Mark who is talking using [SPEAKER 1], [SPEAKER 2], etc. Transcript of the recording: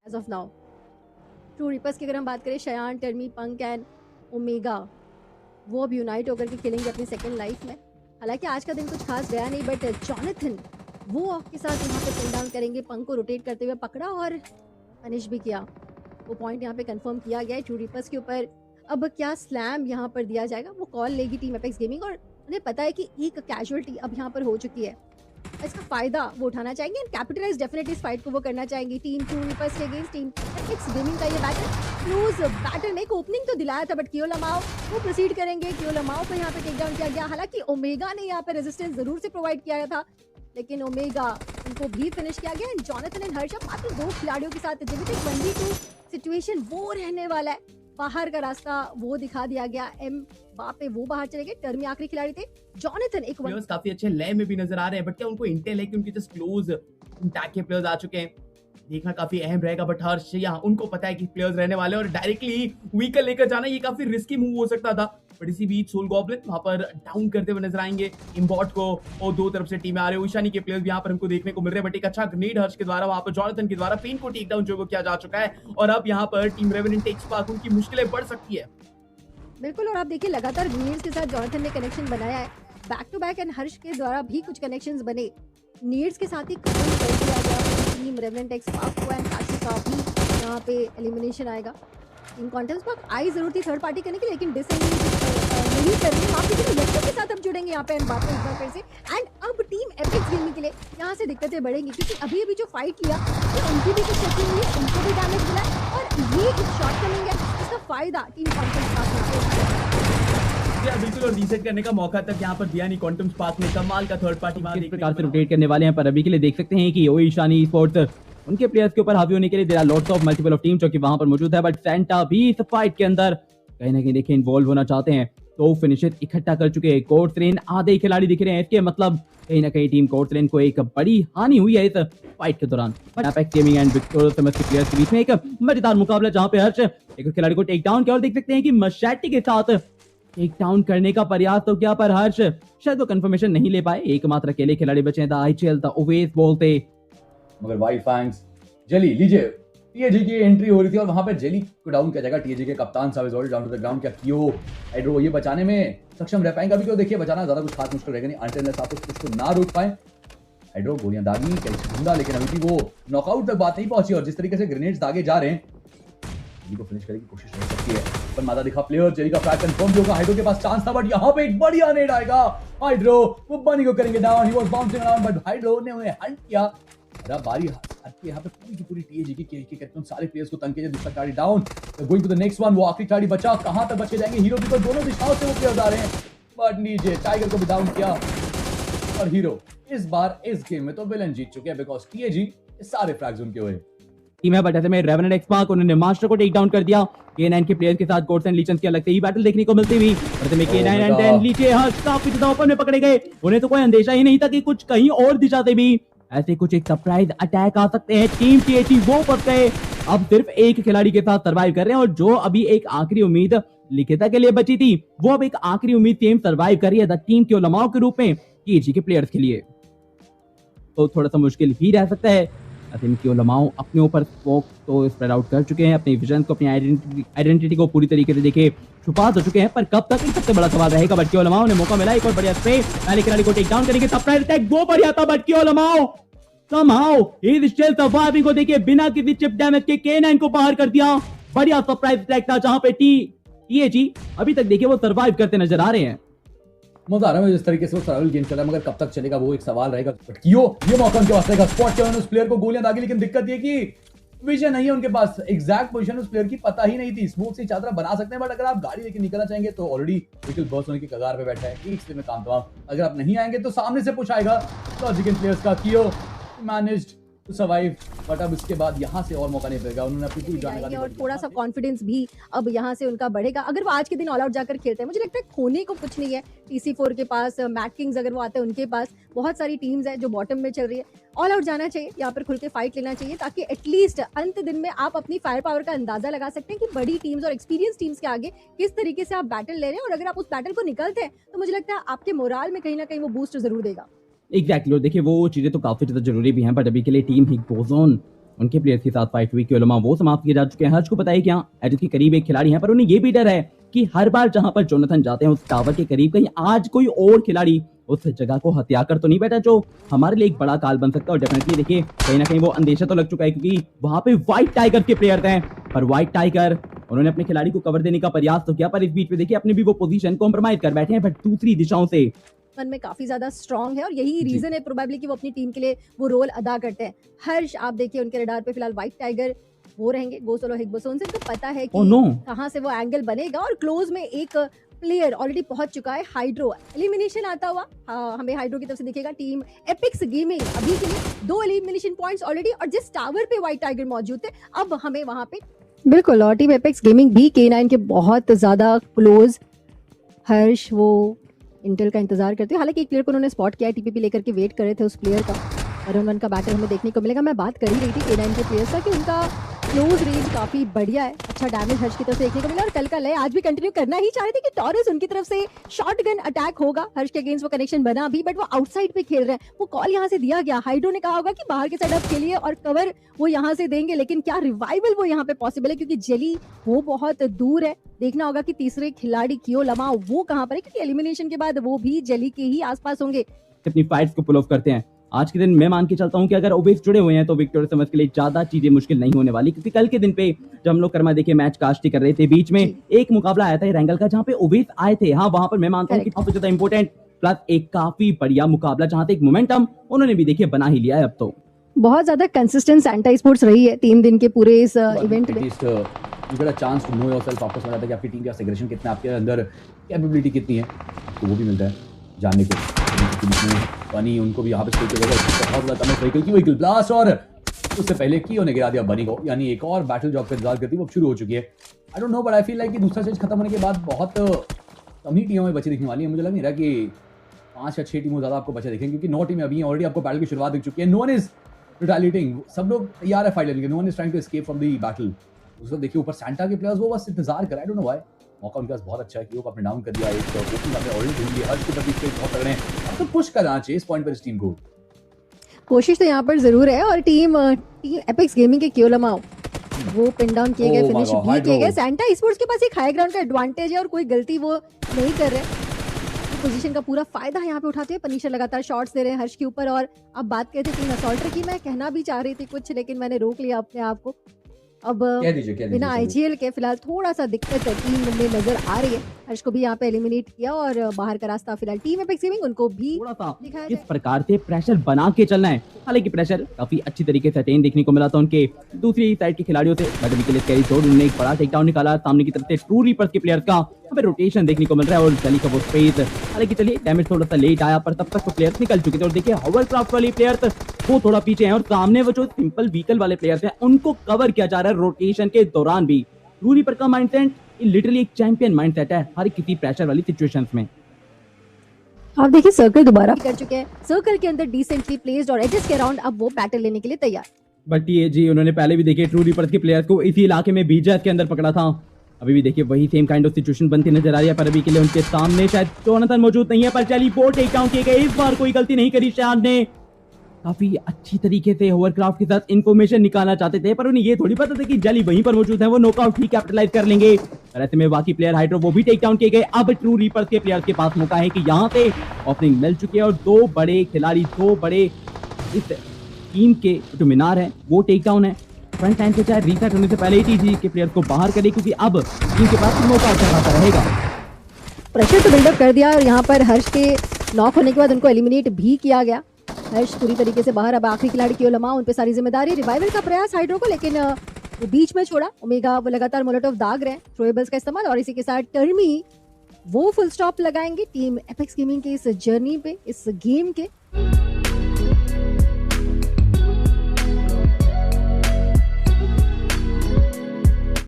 [SPEAKER 1] As of now. True rippers की अगर हम बात करें, शयान, टर्मी, पंक एंड ओमेगा, वो अब यूनाइट होकर के खेलेंगे अपनी सेकंड लाइफ में। हालांकि आज का दिन कुछ खास गया नहीं, बट जॉनथन वो आपके साथ यहाँ पे पिन डाउन करेंगे, पंक को रोटेट करते हुए पकड़ा और पनिश भी किया। वो पॉइंट यहाँ पे कंफर्म किया गया है ट्रू रिपर्स के ऊपर। अब क्या स्लैम यहाँ पर दिया जाएगा, वो कॉल लेगी टीम एपेक्स गेमिंग, और उन्हें पता है कि एक कैजुअलिटी अब यहाँ पर हो चुकी है, इसका फायदा वो उठाना चाहेंगे एंड कैपिटलाइज डेफिनेटली इस फाइट को वो करना चाहेंगे। टीम ट्रू रिपर्स के अगेंस्ट टीम एपेक्स गेमिंग का ये बैटल, क्लोज बैटल में एक ओपनिंग तो दिलाया था, बट कियो लमाओ वो प्रोसीड करेंगे। कियो लमाओ को यहाँ पे टेक डाउन किया गया। हालांकि ओमेगा ने यहाँ पे रेजिस्टेंस जरूर से प्रोवाइड किया था, लेकिन ओमेगा उनको भी फिनिश किया गया। एंड जॉनथन एंड हर्ष मात्र 2 खिलाड़ियों के साथ जब तक 1v2 सिचुएशन वो रहने वाला है, बाहर का रास्ता वो दिखा दिया गया। एम बापे वो बाहर चले गए, टर्मी आखिरी खिलाड़ी थे। जॉनथन एक
[SPEAKER 2] प्लेयर्स काफी अच्छे लय में भी नजर आ रहे हैं, बट क्या उनको इंटेल है कि उनके जस्ट क्लोज अटैक के प्लेयर्स आ चुके हैं, देखना काफी अहम रहेगा। बट हर्ष यहाँ उनको पता है कि प्लेयर्स रहने वाले हैं और डायरेक्टली व्हीकल लेकर जाना ये काफी रिस्की मूव हो सकता था। बट इसी बीच सोल गॉब्लिन वहां पर डाउन करते हुए नजर आएंगे इम्बॉट को, और 2 तरफ से टीमें आ रही है। ईशानी के प्लेयर्स भी यहाँ पर हमको देखने को मिल रहे हैं, बट एक अच्छा ग्रेनेड हर्ष के द्वारा वहां पर जॉनथन के द्वारा पेन को टेक डाउन जो किया जा चुका है। और अब यहाँ पर टीम रेवेनेंट टेक्स पार्क उनकी मुश्किलें बढ़ सकती है।
[SPEAKER 1] बिल्कुल, और आप देखिए लगातार नीड्स के साथ जॉनथन ने कनेक्शन बनाया है, बैक टू बैक, एंड हर्ष के द्वारा भी कुछ कनेक्शंस बने। नीड्स के साथ ही कंट्रोल कर दिया गया टीम रेवेनेंट एक्स पार्क को, एंड काशी का भी यहाँ पे एलिमिनेशन आएगा। टीम कॉन्टेस्ट पार्क आई जरूर थी थर्ड पार्टी करने के लिए, लेकिन डिसएंगेज नहीं कर रही है। माफ कीजिए, लेक्चर के साथ अब जुड़ेंगे यहाँ पे एंड बात एक बार फिर से। एंड अब टीम एपेक्स गेमिंग के लिए यहाँ से दिक्कतें बढ़ेंगी, क्योंकि अभी अभी जो फाइट लिया ये उनकी भी कुछ क्षति हुई, उनको भी डैमेज मिला है, और ये एक शॉर्ट कमिंग है, इसका फायदा टीम कॉन्टेस्ट पार्क को
[SPEAKER 2] बिल्कुल, और रीसेट करने का मौका तक यहाँ पर दिया नहीं क्वांटम स्पार्क ने। कमाल का थर्ड पार्टी
[SPEAKER 3] इस प्रकार से रोटेट करने वाले हैं, पर अभी के लिए देख सकते हैं कि ओई ईशानी स्पोर्ट्स उनके प्लेयर्स के ऊपर हावी होने के लिए there are lots of multiple of team जो कि वहां पर मौजूद है। बट सेंटा भी इस फाइट के अंदर कहीं ना कहीं देखिए इन्वॉल्व होना चाहते हैं, तो फिनिशर इकट्ठा कर चुके हैं। कोर्ट्रेन आधे खिलाड़ी दिख रहे हैं, इसके मतलब कहीं ना कहीं टीम कोर्ट्रेन को एक बड़ी हानि हुई है इस फाइट के दौरान। Apex gaming and victorious summers के प्लेयर्स के बीच में एक मजेदार मुकाबला जहां पे हर्ष एक खिलाड़ी को टेक डाउन किया, और देख सकते हैं कि मशैटी के साथ टेक डाउन करने का प्रयास तो किया, पर हर्ष शायद वो कंफर्मेशन नहीं ले पाए। एकमात्र अकेले खिलाड़ी बचे हैं, द आईचेल द ओवेस बोलते,
[SPEAKER 4] मगर वाइल्ड फैंग्स जेली लीजिए। टीएजी की एंट्री हो रही थी और वहां पे जेली को डाउन किया जाएगा। टीएजी के कप्तान साहब is already down to the ground. क्या कियो हाइड्रो ये बचाने में सक्षम रह पाएंगे? अभी क्यों देखिए बचाना ज्यादा कुछ खास मुश्किल रहेगा नहीं, अनटिल आप उसको ना रोक पाए। हाइड्रो गोलियां दागी कैसे ढूंढा, लेकिन अभी भी वो नॉकआउट तक बात नहीं पहुंची, और जिस तरीके से ग्रेनेड्स दागे जा रहे हैं जेली को फिनिश करने की कोशिश रह सकती है। पर मादा दिखा प्लेयर, जेली का फ्लैग कंफर्म भी होगा। हाइड्रो के पास चांस था, बट यहाँ पे एक बढ़िया नेड आएगा। हाइड्रो वो बनी को करेंगे down, he was bouncing around, but hydro ने उन्हें हंट किया। अरे बारी आती है यहाँ पे पूरी की पूरी टीएजी की कहते हैं सारे प्लेयर्स को तंग किया। दूसरा खिलाड़ी down, going to the next one. वो आखिरी खिलाड़ी बचा, कहां तक बचे जाएंगे? हीरो भी दोनों दिशाओं से वो प्लेयर्स आ रहे हैं, बट नीचे टाइगर को भी डाउन किया। और हीरो इस बार इस गेम में तो विलन जीत चुके हैं, बिकॉज टीएजी सारे फ्रैग्स उनके हुए
[SPEAKER 3] टीम है। बट ऐसे में रेवेनेंट एक्स पार्क उन्होंने मास्टर को टेक डाउन कर दिया। K9 के प्लेयर्स के साथ गोड्स एंड लीचंस की अलग से ही बैटल देखने को मिलती हुई, और में K9 एंड 10 लीचे हर्ष काफी ज्यादा ओपन में पकड़े गए। उन्हें तो कोई अंदेशा ही नहीं था कि कुछ कहीं और दिशा से भी ऐसे कुछ एक सरप्राइज अटैक आ सकते हैं। टीम टीएची वो फंस गए, अब सिर्फ एक खिलाड़ी के साथ सर्वाइव कर रहे हैं, और जो अभी एक आखिरी उम्मीद लिखिता के लिए बची थी, वो अब एक आखिरी उम्मीद टीम सर्वाइव कर रही है द टीम के उलमाओं के रूप में टीएची के प्लेयर्स के लिए। तो थोड़ा सा मुश्किल ही रह सकता है। की उलमाओं अपने ऊपर स्मोक तो स्प्रेड आउट कर चुके हैं, अपने विजन को, अपनी आइडेंटिटी को पूरी तरीके से देखे छुपा तो चुके हैं, पर कब तक एक सबसे बड़ा सवाल रहेगा। बट के उलमाओं ने मौका मिला, एक और बढ़िया स्प्रे, पहले खिलाड़ी को टेक डाउन करेंगे, सरप्राइज अटैक वो बढ़िया था, बट के उलमाओं somehow he is still surviving को देखिए बिना किसी चिप डैमेज के K9 को बाहर कर दिया। बढ़िया सरप्राइज अटैक था, जहां पे टीएजी अभी तक देखिए वो सर्वाइव करते नजर आ रहे हैं।
[SPEAKER 4] मजा आ रहा है जिस तरीके से वो सर्वाइवल गेम चल रहा है, मगर कब तक चलेगा वो एक सवाल रहेगा। बट कियो ये मौका उनके पास रहेगा, स्पॉट किया उन्होंने उस प्लेयर को, गोलियां दागी, लेकिन दिक्कत ये कि विजन नहीं है उनके पास, एग्जैक्ट पोजीशन उस प्लेयर की पता ही नहीं थी। स्मोक से चादरा बना सकते हैं, बट अगर आप गाड़ी लेके निकलना चाहेंगे तो ऑलरेडी व्हीकल बर्स्ट होने की कगार पे बैठा है, एक से में काम तमाम। अगर आप नहीं आएंगे तो सामने से पुश आएगा लॉजिकल प्लेयर्स का। कियो मैनेज्ड टू सर्वाइव, बट अब इसके बाद यहाँ से और मौका नहीं मिलेगा, उन्होंने अपनी पूरी जान लगा दी,
[SPEAKER 1] और थोड़ा सा कॉन्फिडेंस भी अब यहाँ से उनका बढ़ेगा अगर वो आज के दिन ऑल आउट जाकर खेलते हैं। मुझे लगता है खोने को कुछ नहीं है। TC4 के पास, मैट किंग्स अगर वो आते हैं उनके पास, बहुत सारी टीम्स है जो बॉटम में चल रही है। ऑल आउट जाना चाहिए, यहाँ पर खुल के फाइट लेना चाहिए, ताकि एटलीस्ट अंत दिन में आप अपनी फायर पावर का अंदाजा लगा सकते हैं कि बड़ी टीम्स और एक्सपीरियंस टीम्स के आगे किस तरीके से आप बैटल ले रहे हैं, और अगर आप उस बैटल को निकलते हैं तो मुझे लगता है आपके मोराल में कहीं ना कहीं वो बूस्ट जरूर देगा।
[SPEAKER 3] एग्जैक्टली, और देखिए वो चीजें तो काफी ज्यादा जरूरी भी हैं, बट अभी के लिए टीम ही गोज ऑन उनके प्लेयर्स के साथ फाइट हुई, केवलमा वो समाप्त किए जा चुके हैं। हर्ष को पता है कि हाँ एजिस के करीब एक खिलाड़ी है, पर उन्हें ये भी डर है कि हर बार जहां पर जोनाथन जाते हैं उस टावर के करीब कहीं आज कोई और खिलाड़ी उस जगह को हत्या कर तो नहीं बैठा, जो हमारे लिए एक बड़ा काल बन सकता है। और डेफिनेटली देखिए कहीं ना कहीं वो अंदेशा तो लग चुका है, क्योंकि वहां पे व्हाइट टाइगर के प्लेयर हैं, पर व्हाइट टाइगर उन्होंने अपने खिलाड़ी को कवर देने का प्रयास तो किया, पर इस बीच में देखिए अपने भी वो पोजीशन कॉम्प्रोमाइज कर बैठे हैं, बट दूसरी दिशाओं से
[SPEAKER 1] मन में काफी ज्यादा स्ट्रांग है और यही
[SPEAKER 4] जी।
[SPEAKER 1] रीजन है प्रोबेबली कि वो अपनी टीम के लिए वो रोल अदा करते हैं। हर्ष आप देखिए उनके रडार पे फिलहाल व्हाइट टाइगर वो रहेंगे, गो सोलो हिग्बोसोन से उनको पता है
[SPEAKER 3] ओह
[SPEAKER 1] कि
[SPEAKER 3] नो,
[SPEAKER 1] कहाँ से वो एंगल बनेगा और क्लोज में एक प्लेयर ऑलरेडी पहुंच चुका है हाइड्रो। एलिमिनेशन आता हुआ हमें हाइड्रो की तरफ से दिखेगा। टीम एपिक्स गेमिंग अभी के लिए 2 एलिमिनेशन पॉइंट्स ऑलरेडी, और जिस टावर पे व्हाइट टाइगर मौजूद थे अब हमें वहां पे बिल्कुल, और टीम एपिक्स गेमिंग भी K9 के बहुत ज्यादा क्लोज। हर्ष वो इंटेल का इंतजार करते हैं, हालांकि एक प्लेयर को उन्होंने स्पॉट किया है, टीपीपी लेकर के वेट कर रहे थे उस प्लेयर का। वन का बैटल हमें देखने को मिलेगा। मैं बात कर ही रही थी K9 के प्लेयर्स का कि उनका क्लोज रेंज काफी बढ़िया है, अच्छा डैमेज हर्ष की तरफ से देखने को मिला और कल का लय आज भी कंटिन्यू करना ही चाह रहे थे कि टॉरस उनकी तरफ से शॉटगन अटैक होगा। हर्ष के अगेंस्ट वो कनेक्शन बना अभी, बट वो आउटसाइड पे खेल रहे हैं। वो कॉल यहाँ से दिया गया, हाइड्रो ने कहा होगा कि बाहर के साइड आप खेलिए और कवर वो यहाँ से देंगे, लेकिन क्या रिवाइवल वो यहाँ पे पॉसिबल है, क्योंकि जेली वो बहुत दूर है। देखना होगा कि तीसरे खिलाड़ी कियो लमा वो कहाँ पर है, क्योंकि एलिमिनेशन के बाद वो भी जेली के ही आसपास होंगे।
[SPEAKER 3] अपनी फाइट्स को पुल ऑफ करते हैं। आज के दिन मैं मान के चलता हूं कि अगर ओवेस जुड़े हुए हैं तो विक्टोरिया समझ के लिए ज्यादा चीजें मुश्किल नहीं होने वाली, क्योंकि कल के दिन पे जब हम लोग कर्मा देखिए मैच कास्ट कर रहे थे, बीच में एक मुकाबला आया था रैंगल का जहां पे ओवेस आए थे। हाँ वहां पर मैं मानता हूं कि सबसे ज्यादा इंपॉर्टेंट प्लस एक काफी बढ़िया मुकाबला जहां पे एक मोमेंटम उन्होंने भी देखिए बना ही लिया है। अब तो
[SPEAKER 1] बहुत ज्यादा कंसिस्टेंट सैंटा स्पोर्ट्स रही है 3 दिन के पूरे इस इवेंट में।
[SPEAKER 4] You get a chance to know yourself, आपको समझ आता है कि आपकी टीम का एग्रेशन कितना, आपके अंदर कैपेबिलिटी कितनी है, तो वो भी मिलता है जानने को। बनी उनको भी यहाँ पे स्कोर किया बहुत ज्यादा कम व्हीकल की व्हीकल ब्लास्ट, और उससे पहले की उन्हें गिरा दिया बनी को, यानी एक और बैटल जो आपका इंतजार करती है वो शुरू हो चुकी है। I don't know but I feel like कि दूसरा स्टेज खत्म होने के बाद बहुत कम ही टीमों में बचे दिखने वाली है। मुझे लग नहीं रहा कि 5 या 6 टीमों ज़्यादा आपको बचे दिखेंगे, क्योंकि 9 टीमें अभी ऑलरेडी आपको बैटल की शुरुआत दिख चुकी है। नो वन इज रिटेलिएटिंग, सब लोग तैयार है फाइट लेने के, no one is trying to escape from the battle. उसको देखिए ऊपर सैंटा के प्लेयर्स वो बस इंतजार कर रहे हैं, आई डोंट नो व्हाई। मौका उनके पास बहुत अच्छा है कि वो अपने डाउन कर दिया, एक ओपनिंग आपने ऑलरेडी ढूंढ लिया। हर्ष के प्रति स्टेज बहुत तगड़े हैं, अब तो पुश करना चाहिए इस पॉइंट पर इस टीम को।
[SPEAKER 1] कोशिश तो यहाँ पर जरूर है, और टीम एपिक्स गेमिंग के क्योलमा वो पिन डाउन किए गए,
[SPEAKER 4] Oh my
[SPEAKER 1] फिनिश
[SPEAKER 4] God,
[SPEAKER 1] भी किए
[SPEAKER 4] Hydro।
[SPEAKER 1] गए। सैंटा स्पोर्ट्स के पास एक हाई ग्राउंड का एडवांटेज है और कोई गलती वो नहीं कर रहे, पोजीशन का पूरा फायदा यहाँ पे उठाते हैं। पनीशर लगातार शॉट्स दे रहे हैं हर्ष के ऊपर, और अब बात करते टीम असॉल्टर की। मैं कहना भी चाह रही थी कुछ, लेकिन मैंने रोक लिया अपने आप को। अब
[SPEAKER 4] कह दीजिए
[SPEAKER 1] बिना आईजीएल के फिलहाल थोड़ा सा दिक्कत है टीम में नजर आ रही है। हर्ष को भी यहाँ पे एलिमिनेट किया और बाहर का रास्ता फिलहाल टीम एपिक्स गेमिंग उनको भी
[SPEAKER 3] थोड़ा सा
[SPEAKER 1] दिखाया
[SPEAKER 3] किस
[SPEAKER 1] जाए।
[SPEAKER 3] प्रकार से प्रेशर बना के चलना है। हालांकि प्रेशर काफी अच्छी तरीके से अटेन देखने को मिला था उनके दूसरी साइड के खिलाड़ियों से। बट के लिए कैरी जोड़ उन्होंने एक बड़ा टेकडाउन निकाला सामने की तरफ से ट्रू रीपर्स के प्लेयर्स का। हमें रोटेशन देखने को मिल रहा है और गली का वो स्पेस, हालांकि चलिए डैमेज थोड़ा सा लेट आया, पर तब तक तो प्लेयर्स निकल चुके थे। और देखिए हॉवरक्राफ्ट वाले प्लेयर्स वो थोड़ा पीछे हैं और सामने वो जो सिंपल व्हीकल वाले प्लेयर्स हैं उनको कवर किया जा रहा है रोटेशन के दौरान भी। ट्रू रीपर का माइंडसेट लिटरली एक चैंपियन माइंडसेट है हर किसी प्रेशर वाली सिचुएशंस में।
[SPEAKER 1] आप देखिए सर्कल दोबारा कर चुके हैं, सर्कल के अंदर डिसेंटली प्लेस्ड और एजेस के अराउंड अब वो बैटल लेने के लिए तैयार।
[SPEAKER 3] बट ये जी उन्होंने पहले भी देखिए ट्रू रीपर्स के प्लेयर्स को इसी इलाके में बीजेस के अंदर पकड़ा था। अभी भी देखिए वही सेम काइंड ऑफ सिचुएशन बनती नजर आ रही है, पर अभी के लिए उनके सामने शायद जोनाथन मौजूद नहीं है। पर चली वो टेक डाउन किए गए, इस बार कोई गलती नहीं करी शायद ने। काफी अच्छी तरीके से होवरक्राफ्ट के साथ इन्फॉर्मेशन निकालना चाहते थे, पर उन्हें ये थोड़ी पता था कि जली वहीं पर मौजूद है, वो नॉकआउट ही कैपिटलाइज कर लेंगे। और ऐसे में बाकी प्लेयर हाइड्रो वो भी टेक डाउन किए गए। अब ट्रू रीपर्स के प्लेयर्स के पास मौका है कि यहाँ से ओपनिंग मिल चुकी है और दो बड़े खिलाड़ी, दो बड़े इस टीम के जो मीनार है वो टेक डाउन है। फ्रंट लाइन से चाहे रीसेट होने से पहले ही टीजी के प्लेयर्स को बाहर करे, क्योंकि अब टीम के पास मौका अच्छा खासा रहेगा।
[SPEAKER 1] प्रेशर तो बिल्डअप कर दिया और यहाँ पर हर्ष के नॉक होने के बाद उनको एलिमिनेट भी किया गया। हर्ष पूरी तरीके से बाहर। अब आखिरी खिलाड़ी की लमा, उन पे सारी जिम्मेदारी। रिवाइवल का प्रयास हाइड्रो को, लेकिन वो बीच में छोड़ा। ओमेगा वो लगातार मोलोटोव दाग रहे हैं, थ्रोएबल्स का इस्तेमाल, और इसी के साथ टर्मी वो फुल स्टॉप लगाएंगे टीम एपिक्स गेमिंग के इस जर्नी पे, इस गेम के।